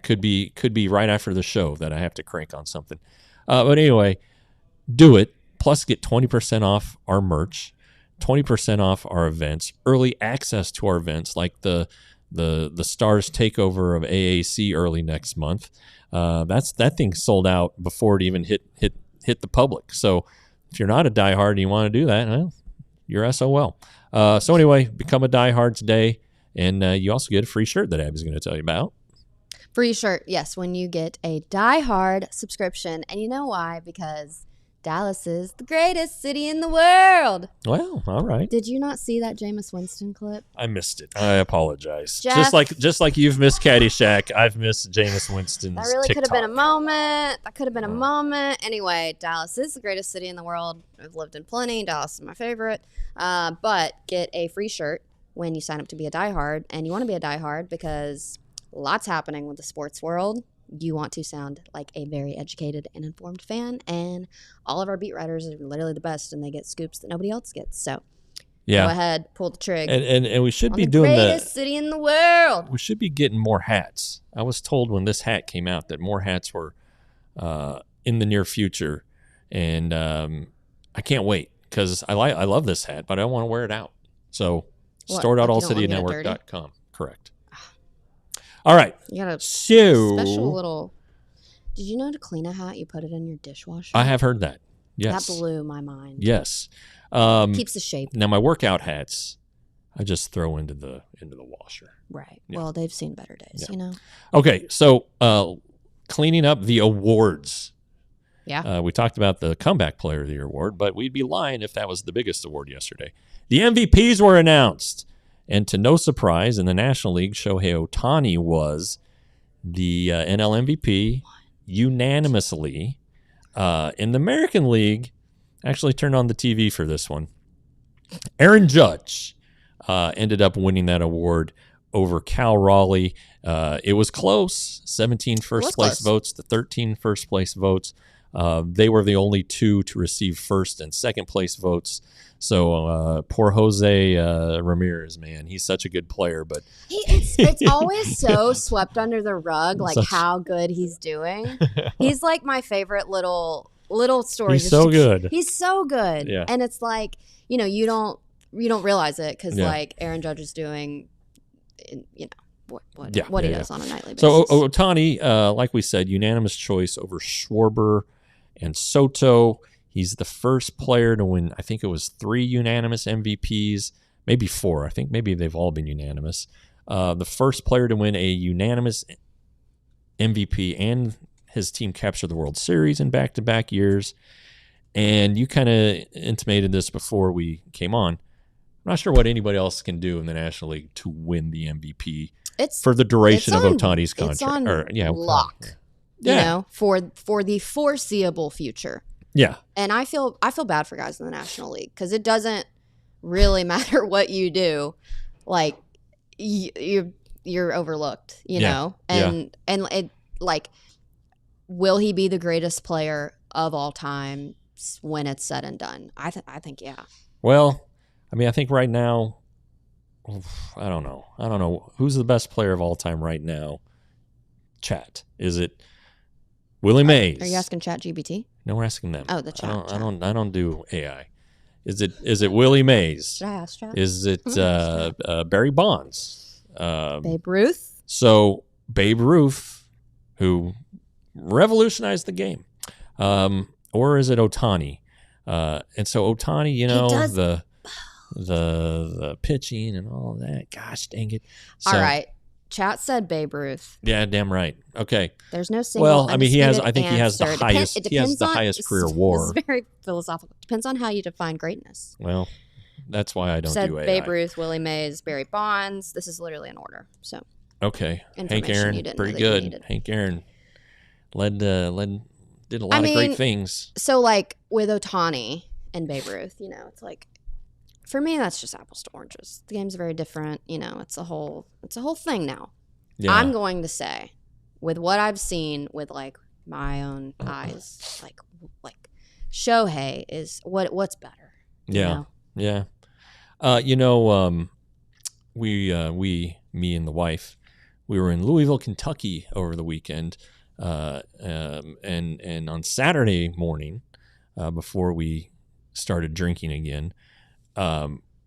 Could be right after the show that I have to crank on something. But anyway, do it. Plus, get 20% off our merch, 20% off our events, early access to our events like the Stars takeover of AAC early next month. That thing sold out before it even hit the public. So if you're not a diehard and you want to do that, well, you're SOL. So anyway, become a diehard today, and you also get a free shirt that Abby's going to tell you about. Free shirt, yes, when you get a diehard subscription, and you know why? Because Dallas is the greatest city in the world. Well, all right. Did you not see that Jameis Winston clip? I missed it. I apologize. Jeff, just like you've missed Caddyshack, I've missed Jameis Winston's that really could have been a TikTok. moment. That could have been a moment. Anyway, Dallas is the greatest city in the world. I've lived in plenty. Dallas is my favorite. But get a free shirt when you sign up to be a diehard. And you want to be a diehard because lots happening with the sports world. You want to sound like a very educated and informed fan, and all of our beat writers are literally the best, and they get scoops that nobody else gets. So, go ahead, pull the trigger. And we should be the doing greatest city in the world. We should be getting more hats. I was told when this hat came out that more hats were in the near future, and I can't wait because I love this hat, but I want to wear it out. So, store.allcitynetwork.com. Correct. All right. You got a So, special little. Did you know to clean a hat, you put it in your dishwasher? I have heard that. Yes. That blew my mind. Yes. Keeps the shape. Now my workout hats, I just throw into the washer. Right. Yeah. Well, they've seen better days, Yeah. you know? Okay. So cleaning up the awards. Yeah. We talked about the Comeback Player of the Year award, but we'd be lying if that was the biggest award yesterday. The MVPs were announced. And to no surprise, in the National League, Shohei Ohtani was the NL MVP unanimously. In the American League, actually turned on the TV for this one. Aaron Judge ended up winning that award over Cal Raleigh. It was close, 17 first-place votes to 13 first-place votes. They were the only 2 to receive first and second-place votes. So poor Jose Ramirez, man, he's such a good player, but it's always so swept under the rug, like how good he's doing. He's like my favorite little little stories. He's so good. He's so good. Yeah. And it's like, you don't realize it because Yeah. like Aaron Judge is doing, what he does on a nightly basis. So Ohtani, like we said, unanimous choice over Schwarber and Soto. He's the first player to win, I think it was 3 unanimous MVPs, maybe 4. I think maybe they've all been unanimous. The first player to win a unanimous MVP and his team captured the World Series in back-to-back years. And you kind of intimated this before we came on. I'm not sure what anybody else can do in the National League to win the MVP for the duration of Ohtani's contract. It's on lock, for the foreseeable future. Yeah. And I feel bad for guys in the National League because it doesn't really matter what you do. Like, you're overlooked, know? And it, like, will he be the greatest player of all time when it's said and done? I think, yeah. Well, I mean, I think right now, I don't know. Who's the best player of all time right now? Chat. Is it Willie Mays? Are you asking ChatGPT? No, we're asking them. Oh, the chat. I don't do AI. Is it Willie Mays? Should I ask Chat? Is it Barry Bonds? Babe Ruth? So Babe Ruth, who revolutionized the game. Or is it Ohtani? And so Ohtani, the pitching and all of that. Gosh dang it. So, all right. Chat said Babe Ruth. Yeah, damn right. Okay. There's no single. Well, I mean, I think he has the answer. highest. He has the highest career WAR. It's very philosophical. Depends on how you define greatness. Well, that's why I don't said do AI. Babe Ruth, Willie Mays, Barry Bonds. This is literally in order. So. Okay. Hank Aaron, pretty good. Hank Aaron did a lot of great things. So, like with Ohtani and Babe Ruth, it's like. For me, that's just apples to oranges. The game's very different. It's a whole thing now. Yeah. I'm going to say, with what I've seen with like my own eyes, like Shohei is what's better. Yeah, yeah. Me and the wife, we were in Louisville, Kentucky over the weekend, and on Saturday morning, before we started drinking again.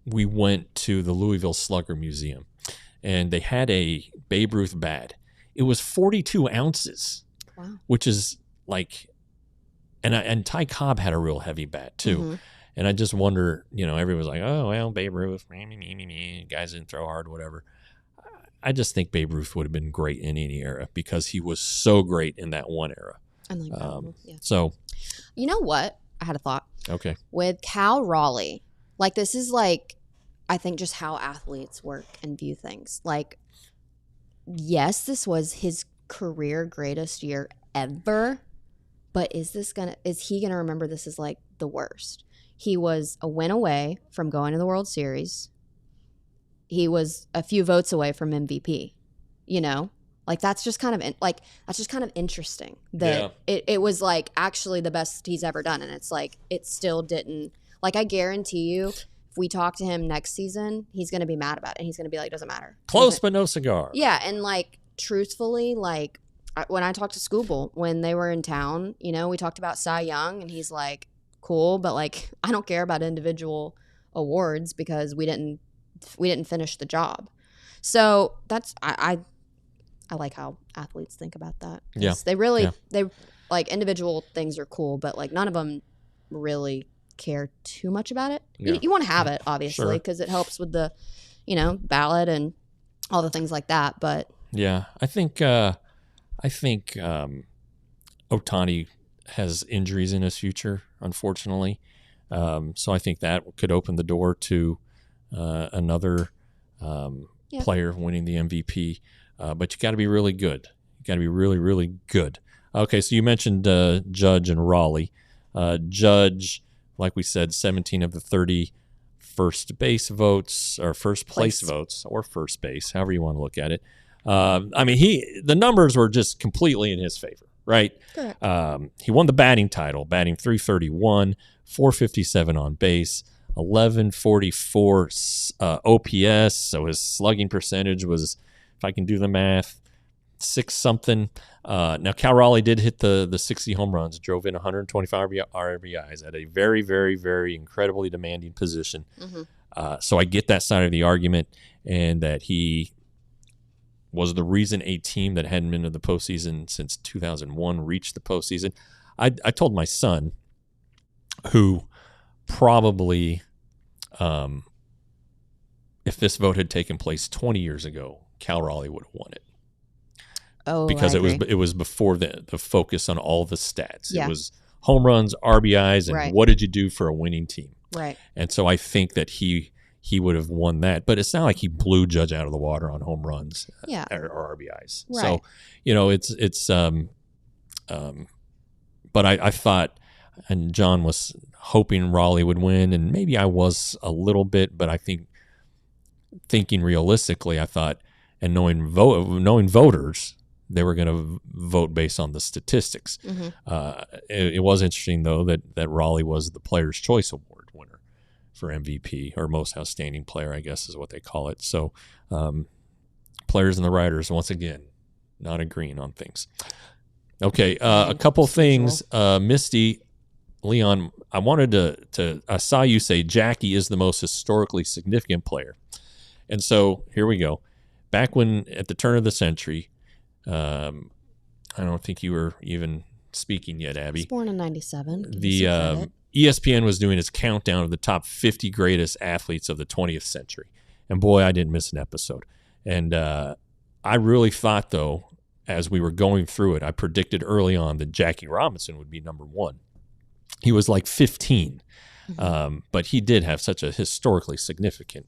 We went to the Louisville Slugger Museum, and they had a Babe Ruth bat. It was 42 ounces, wow. Which is like, and Ty Cobb had a real heavy bat too. Mm-hmm. And I just wonder, everyone's like, oh, well, Babe Ruth, guys didn't throw hard, whatever. I just think Babe Ruth would have been great in any era because he was so great in that one era. I like that. Yeah. So, you know what? I had a thought. Okay. With Cal Raleigh. Like, this is like, I think just how athletes work and view things. Like, yes, this was his career greatest year ever, but is he gonna remember this as like the worst? He was a win away from going to the World Series. He was a few votes away from MVP. Like that's just kind of interesting that it was like actually the best he's ever done, and it's like it still didn't. Like, I guarantee you, if we talk to him next season, he's going to be mad about it. And he's going to be like, doesn't matter. Close, but no cigar. Yeah. And, like, truthfully, like, when I talked to Scooble, when they were in town, we talked about Cy Young. And he's like, cool. But, like, I don't care about individual awards because we didn't finish the job. So that's, I like how athletes think about that. Yeah. They like, individual things are cool, but, like, none of them really care too much about it. Yeah. You want to have it, obviously, because it helps with the, ballot and all the things like that. But yeah, I think Ohtani has injuries in his future, unfortunately. So I think that could open the door to another player winning the MVP. But you got to be really good. You got to be really, really good. Okay, so you mentioned Judge and Raleigh. Judge, like we said, 17 of the 30 first base votes, or first place votes, or first base, however you want to look at it. I mean, the numbers were just completely in his favor, right? Correct. He won the batting title, batting .331, .457 on base, 1144 OPS. So his slugging percentage was, if I can do the math, 6 something. Now Cal Raleigh did hit the 60 home runs, drove in 125 RBIs at a very, very, very incredibly demanding position. So I get that side of the argument, and that he was the reason a team that hadn't been to the postseason since 2001 reached the postseason. I told my son, who probably, if this vote had taken place 20 years ago, Cal Raleigh would have won it. Oh, because it was before the focus on all the stats. It was home runs, RBIs, and what did you do for a winning team? Right. And so I think that he would have won that. But it's not like he blew Judge out of the water on home runs or RBIs. Right. So, it's but I thought, and John was hoping Raleigh would win, and maybe I was a little bit, but I think thinking realistically, I thought, and knowing voters, they were going to vote based on the statistics. It was interesting, though, that Raleigh was the Players' Choice Award winner for MVP, or Most Outstanding Player, I guess is what they call it. So players and the writers, once again, not agreeing on things. Okay, a couple things. Misty, Leon, I saw you say Jackie is the most historically significant player. And so here we go. Back when, at the turn of the century, I don't think you were even speaking yet, Abby. I was born in 97. The ESPN was doing its countdown of the top 50 greatest athletes of the 20th century. And boy, I didn't miss an episode. And I really thought, though, as we were going through it, I predicted early on that Jackie Robinson would be number 1. He was like 15, but he did have such a historically significant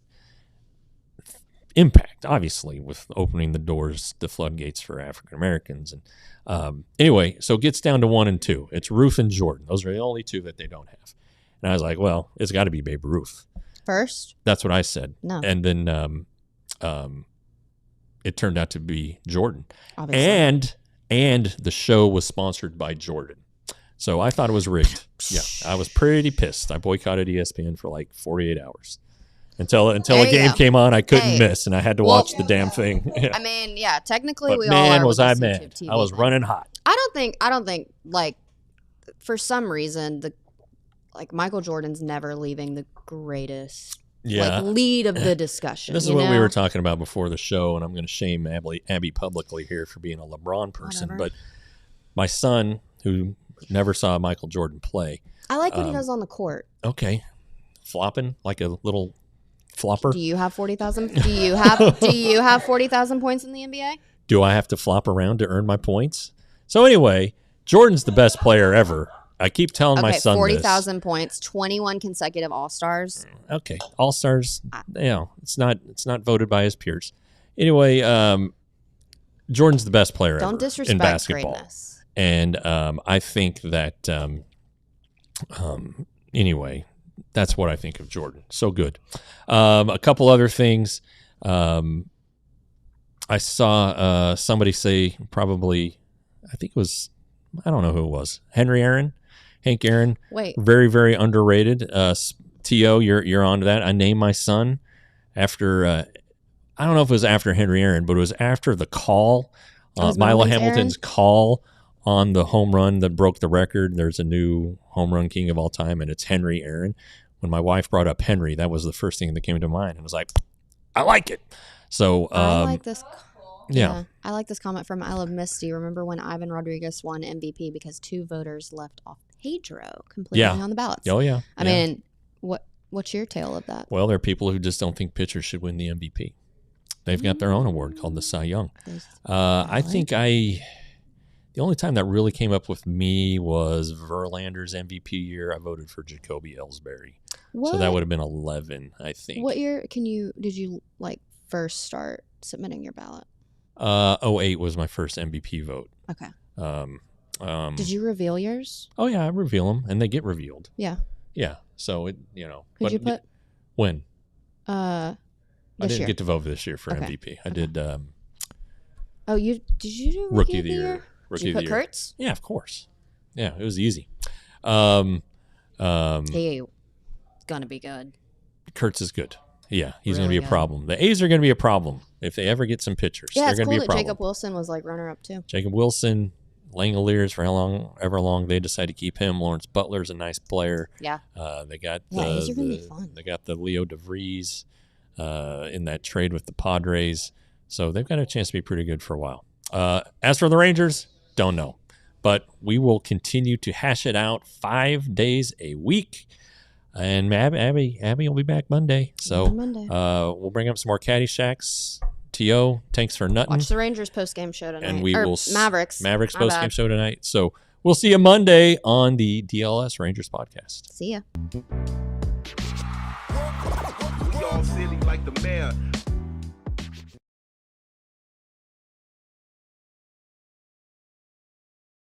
impact, obviously, with opening the doors, the floodgates for African Americans. And anyway, so it gets down to 1 and 2. It's Ruth and Jordan. Those are the only 2 that they don't have. And I was like, well, it's got to be Babe Ruth first. That's what I said. No. And then it turned out to be Jordan. Obviously. And the show was sponsored by Jordan. So I thought it was rigged. Yeah, I was pretty pissed. I boycotted ESPN for like 48 hours. Until a game came on, I couldn't miss, and I had to watch the damn thing. Yeah. I mean, yeah, technically but we man, all are. Was I mad? TV I was running hot. I don't think like for some reason Michael Jordan's never leaving the greatest lead of the discussion. This is what we were talking about before the show, and I'm going to shame Abby publicly here for being a LeBron person. Whatever. But my son, who never saw Michael Jordan play, I like what he does on the court. Okay, flopping like a little flopper. Do you have 40,000? Do you have 40,000 points in the NBA? Do I have to flop around to earn my points? So anyway, Jordan's the best player ever. I keep telling my son 40,000 points, 21 consecutive All-Stars. Okay, All-Stars, it's not voted by his peers. Anyway, Jordan's the best player ever in basketball. Greatness. And I think that anyway, that's what I think of Jordan. So good. A couple other things. I saw somebody say probably, I think it was, I don't know who it was, Hank Aaron. Wait. Very, very underrated. T.O., you're on to that. I named my son after, I don't know if it was after Henry Aaron, but it was after the call, Milo Hamilton's call on the home run that broke the record. There's a new home run king of all time, and it's Henry Aaron. When my wife brought up Henry, that was the first thing that came to mind. I was like, I like it. So I like this. Yeah. I like this comment from I Love Misty. Remember when Ivan Rodriguez won MVP because 2 voters left off Pedro completely on the ballots? Oh, yeah. I mean, what's your tale of that? Well, there are people who just don't think pitchers should win the MVP. They've got their own award called the Cy Young. I think the only time that really came up with me was Verlander's MVP year. I voted for Jacoby Ellsbury. So that would have been 11, I think. What year did you first start submitting your ballot? 08 was my first MVP vote. Okay. Did you reveal yours? Oh yeah, I reveal them, and they get revealed. Yeah. Yeah. So Who'd you put? When? I didn't get to vote this year for MVP. I did. Did you do Rookie of the Year? Did you put Kurtz? Yeah, of course. Yeah, it was easy. He's gonna be good. Kurtz is good. Yeah, he's going to be a problem. The A's are going to be a problem. If they ever get some pitchers, Yeah, they're it's going to cool be a that problem. Jacob Wilson was like runner up too. Jacob Wilson, Langoliers for however long they decide to keep him. Lawrence Butler's a nice player. Yeah. They got These are gonna be fun. They got the Leo DeVries in that trade with the Padres, so they've got a chance to be pretty good for a while. As for the Rangers, don't know, but we will continue to hash it out 5 days a week. And Abby will be back Monday, so we'll bring up some more Caddyshacks. T.O., thanks for nutting. Watch the Rangers post-game show tonight. And we will Mavericks post-game show tonight. So we'll see you Monday on the DLS Rangers podcast. See ya. We all silly like the mayor.